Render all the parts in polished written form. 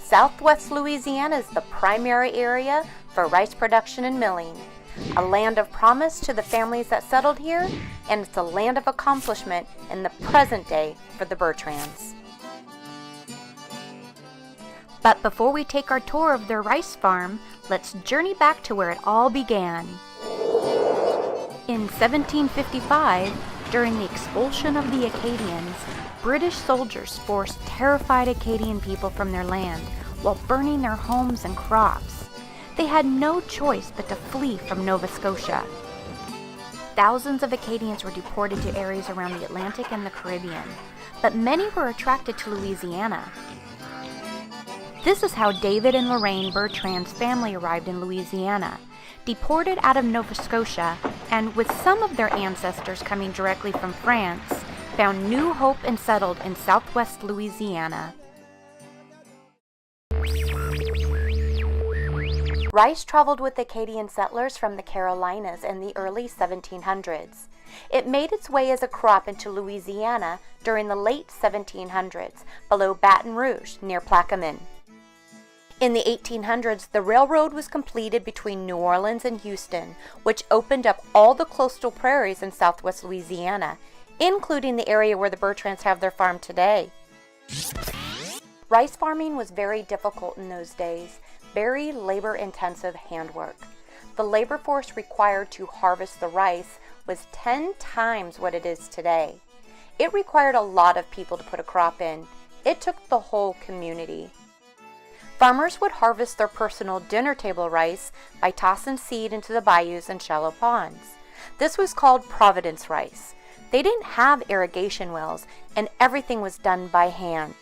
Southwest Louisiana is the primary area for rice production and milling, a land of promise to the families that settled here, and it's a land of accomplishment in the present day for the Bertrands. But before we take our tour of their rice farm, let's journey back to where it all began. In 1755, during the expulsion of the Acadians, British soldiers forced terrified Acadian people from their land while burning their homes and crops. They had no choice but to flee from Nova Scotia. Thousands of Acadians were deported to areas around the Atlantic and the Caribbean, but many were attracted to Louisiana. This is how David and Lorraine Bertrand's family arrived in Louisiana, deported out of Nova Scotia, and with some of their ancestors coming directly from France, found new hope and settled in southwest Louisiana. Rice traveled with Acadian settlers from the Carolinas in the early 1700s. It made its way as a crop into Louisiana during the late 1700s, below Baton Rouge, near Plaquemine. In the 1800s, the railroad was completed between New Orleans and Houston, which opened up all the coastal prairies in southwest Louisiana, including the area where the Bertrands have their farm today. Rice farming was very difficult in those days, very labor-intensive handwork. The labor force required to harvest the rice was 10 times what it is today. It required a lot of people to put a crop in. It took the whole community. Farmers would harvest their personal dinner table rice by tossing seed into the bayous and shallow ponds. This was called Providence rice. They didn't have irrigation wells, and everything was done by hand.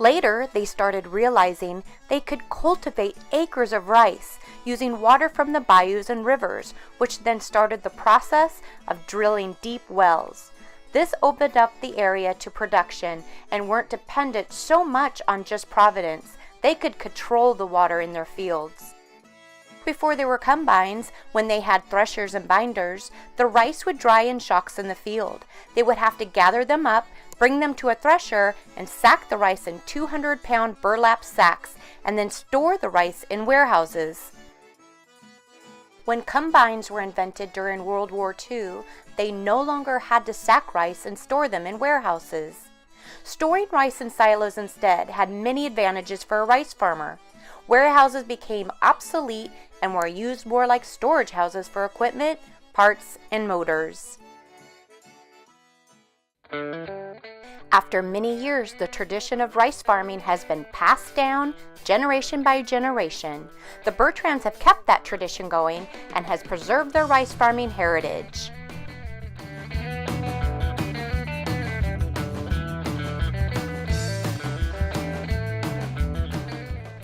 Later, they started realizing they could cultivate acres of rice using water from the bayous and rivers, which then started the process of drilling deep wells. This opened up the area to production and weren't dependent so much on just Providence. They could control the water in their fields. Before there were combines, when they had threshers and binders, the rice would dry in shocks in the field. They would have to gather them up, bring them to a thresher, and sack the rice in 200-pound burlap sacks, and then store the rice in warehouses. When combines were invented during World War II, they no longer had to sack rice and store them in warehouses. Storing rice in silos instead had many advantages for a rice farmer. Warehouses became obsolete and were used more like storage houses for equipment, parts, and motors. After many years, the tradition of rice farming has been passed down generation by generation. The Bertrands have kept that tradition going and has preserved their rice farming heritage.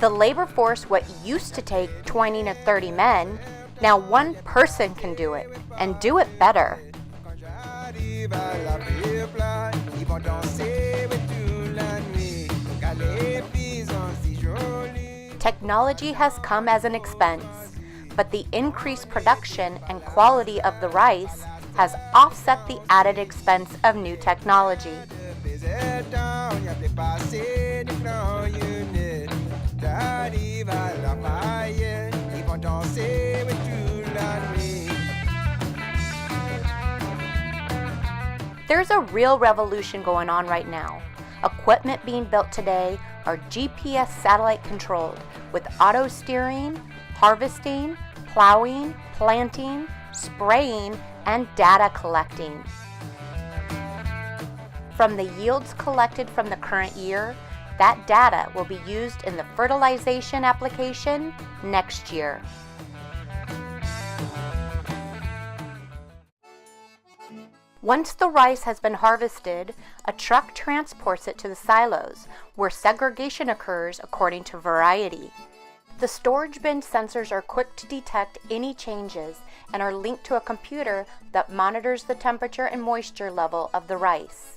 The labor force, what used to take 20 to 30 men, now one person can do it, and do it better. Technology has come as an expense, but the increased production and quality of the rice has offset the added expense of new technology. There's a real revolution going on right now. Equipment being built today are GPS satellite controlled with auto steering, harvesting, plowing, planting, spraying, and data collecting. From the yields collected from the current year, that data will be used in the fertilization application next year. Once the rice has been harvested, a truck transports it to the silos, where segregation occurs according to variety. The storage bin sensors are quick to detect any changes and are linked to a computer that monitors the temperature and moisture level of the rice.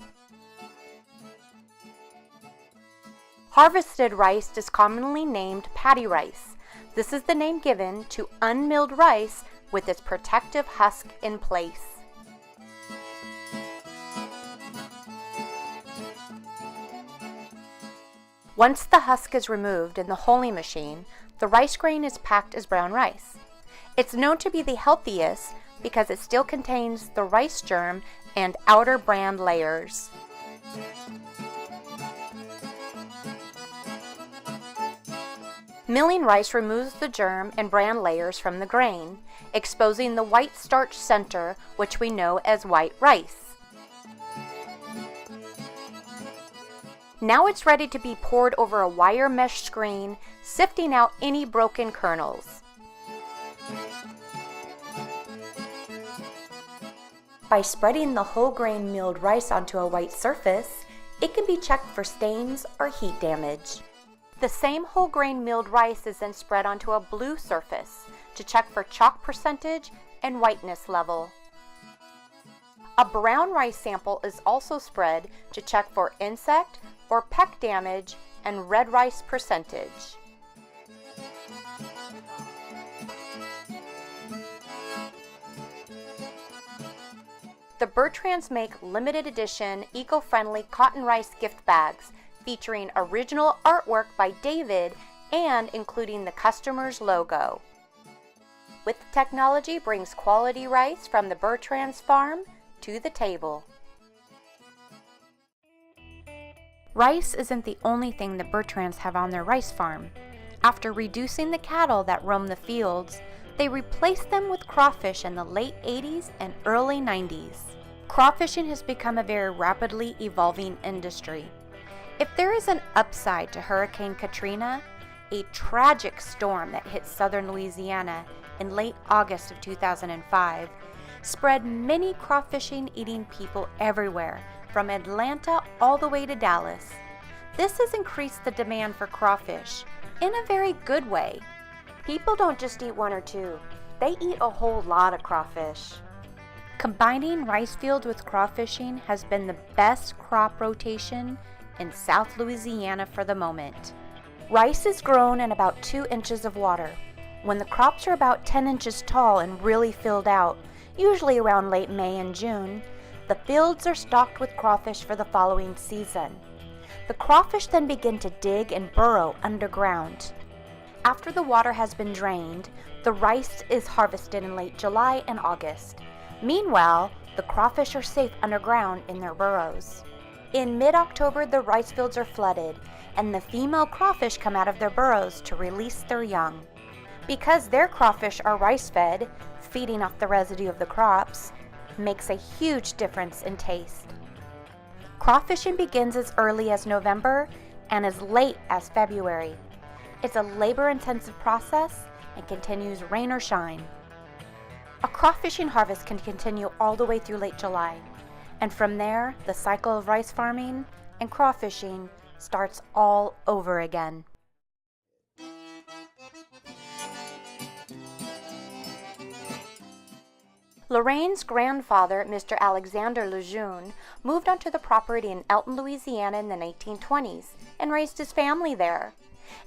Harvested rice is commonly named paddy rice. This is the name given to unmilled rice with its protective husk in place. Once the husk is removed in the hulling machine, the rice grain is packed as brown rice. It's known to be the healthiest because it still contains the rice germ and outer bran layers. Milling rice removes the germ and bran layers from the grain, exposing the white starch center, which we know as white rice. Now it's ready to be poured over a wire mesh screen, sifting out any broken kernels. By spreading the whole grain milled rice onto a white surface, it can be checked for stains or heat damage. The same whole grain milled rice is then spread onto a blue surface to check for chalk percentage and whiteness level. A brown rice sample is also spread to check for insect or peck damage and red rice percentage. The Bertrands make limited edition, eco-friendly cotton rice gift bags featuring original artwork by David and including the customer's logo. With technology brings quality rice from the Bertrands farm to the table. Rice isn't the only thing the Bertrands have on their rice farm. After reducing the cattle that roam the fields, they replaced them with crawfish in the late 80s and early 90s. Crawfishing has become a very rapidly evolving industry. If there is an upside to Hurricane Katrina, a tragic storm that hit southern Louisiana in late August of 2005, spread many crawfishing eating people everywhere, from Atlanta all the way to Dallas. This has increased the demand for crawfish in a very good way. People don't just eat one or two, they eat a whole lot of crawfish. Combining rice fields with crawfishing has been the best crop rotation in South Louisiana for the moment. Rice is grown in about 2 inches of water. When the crops are about 10 inches tall and really filled out, usually around late May and June, the fields are stocked with crawfish for the following season. The crawfish then begin to dig and burrow underground. After the water has been drained, the rice is harvested in late July and August. Meanwhile, the crawfish are safe underground in their burrows. In mid-October, the rice fields are flooded, and the female crawfish come out of their burrows to release their young. Because their crawfish are rice-fed, feeding off the residue of the crops, makes a huge difference in taste. Crawfishing begins as early as November and as late as February. It's a labor-intensive process and continues rain or shine. A crawfishing harvest can continue all the way through late July, and from there, the cycle of rice farming and crawfishing starts all over again. Lorraine's grandfather, Mr. Alexander Lejeune, moved onto the property in Elton, Louisiana in the 1920s and raised his family there.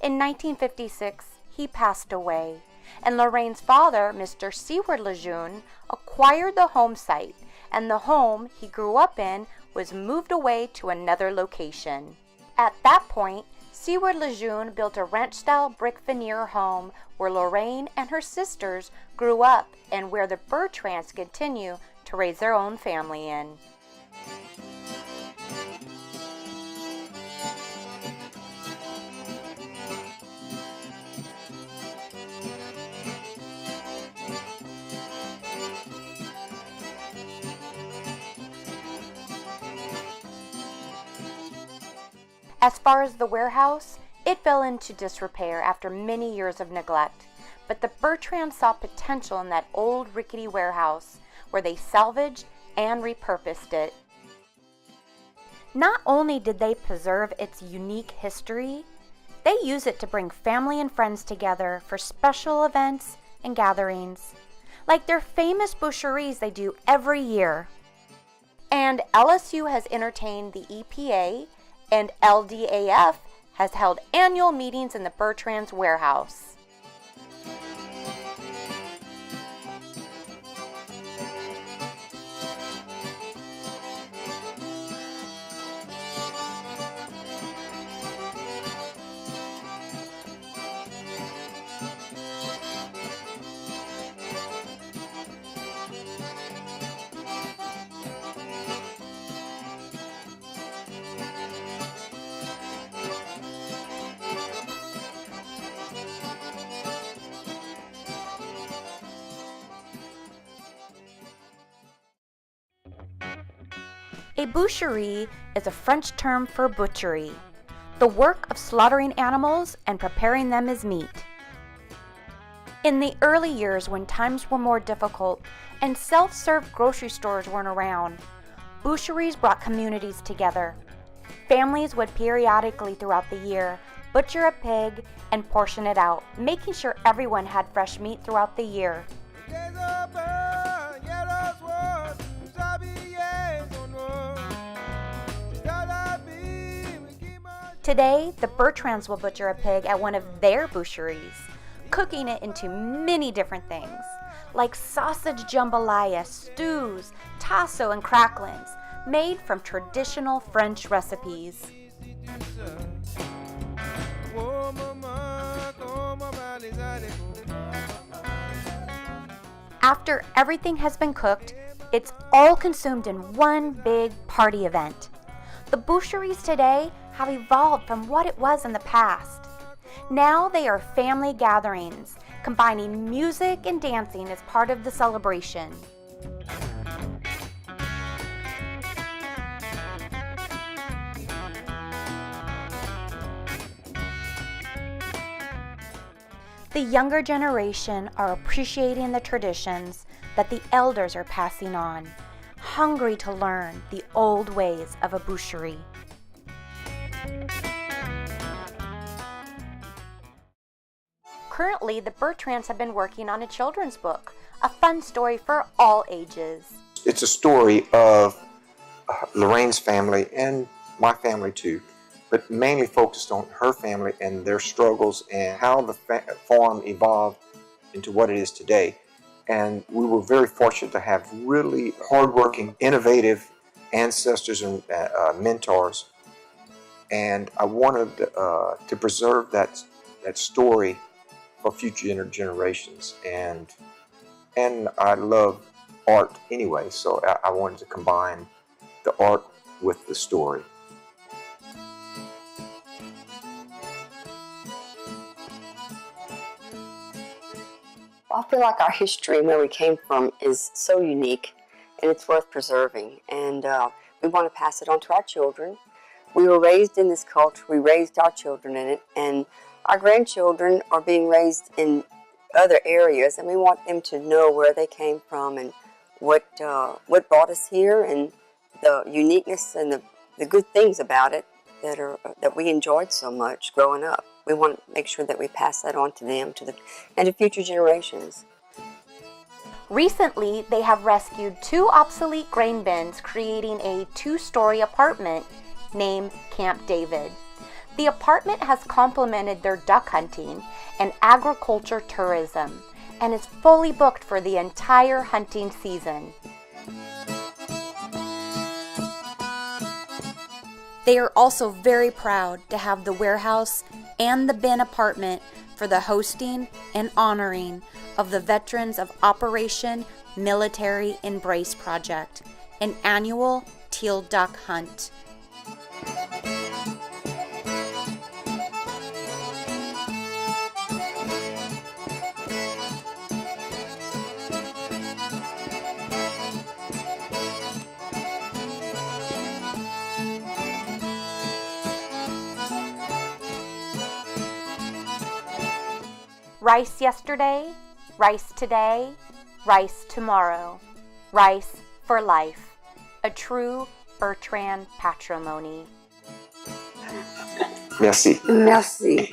In 1956, he passed away, and Lorraine's father, Mr. Seward Lejeune, acquired the home site, and the home he grew up in was moved away to another location. At that point, Seward Lejeune built a ranch-style brick veneer home where Lorraine and her sisters grew up and where the Bertrands continue to raise their own family in. As far as the warehouse, it fell into disrepair after many years of neglect, but the Bertrands saw potential in that old rickety warehouse where they salvaged and repurposed it. Not only did they preserve its unique history, they use it to bring family and friends together for special events and gatherings, like their famous boucheries they do every year. And LSU has entertained the EPA, and LDAF has held annual meetings in the Bertrands warehouse. A boucherie is a French term for butchery, the work of slaughtering animals and preparing them as meat. In the early years when times were more difficult and self-serve grocery stores weren't around, boucheries brought communities together. Families would periodically throughout the year butcher a pig and portion it out, making sure everyone had fresh meat throughout the year. Today, the Bertrands will butcher a pig at one of their boucheries, cooking it into many different things, like sausage jambalaya, stews, tasso, and cracklings, made from traditional French recipes. After everything has been cooked, it's all consumed in one big party event. The boucheries today have evolved from what it was in the past. Now they are family gatherings, combining music and dancing as part of the celebration. The younger generation are appreciating the traditions that the elders are passing on, hungry to learn the old ways of a boucherie. Currently, the Bertrands have been working on a children's book, a fun story for all ages. It's a story of Lorraine's family and my family too, but mainly focused on her family and their struggles and how the farm evolved into what it is today. And we were very fortunate to have really hardworking, innovative ancestors and mentors. And I wanted to preserve that story for future generations. And I love art anyway, so I wanted to combine the art with the story. I feel like our history and where we came from is so unique, and it's worth preserving. And we want to pass it on to our children. We were raised in this culture. We raised our children in it, and our grandchildren are being raised in other areas, and we want them to know where they came from and what brought us here, and the uniqueness and the good things about it that we enjoyed so much growing up. We want to make sure that we pass that on to them and to future generations. Recently, they have rescued 2 obsolete grain bins, creating a 2-story apartment named Camp David. The apartment has complemented their duck hunting and agriculture tourism and is fully booked for the entire hunting season. They are also very proud to have the warehouse and the bin apartment for the hosting and honoring of the veterans of Operation Military Embrace Project, an annual teal duck hunt. Rice yesterday, rice today, rice tomorrow, rice for life. A true Bertrand patrimony. Merci. Merci.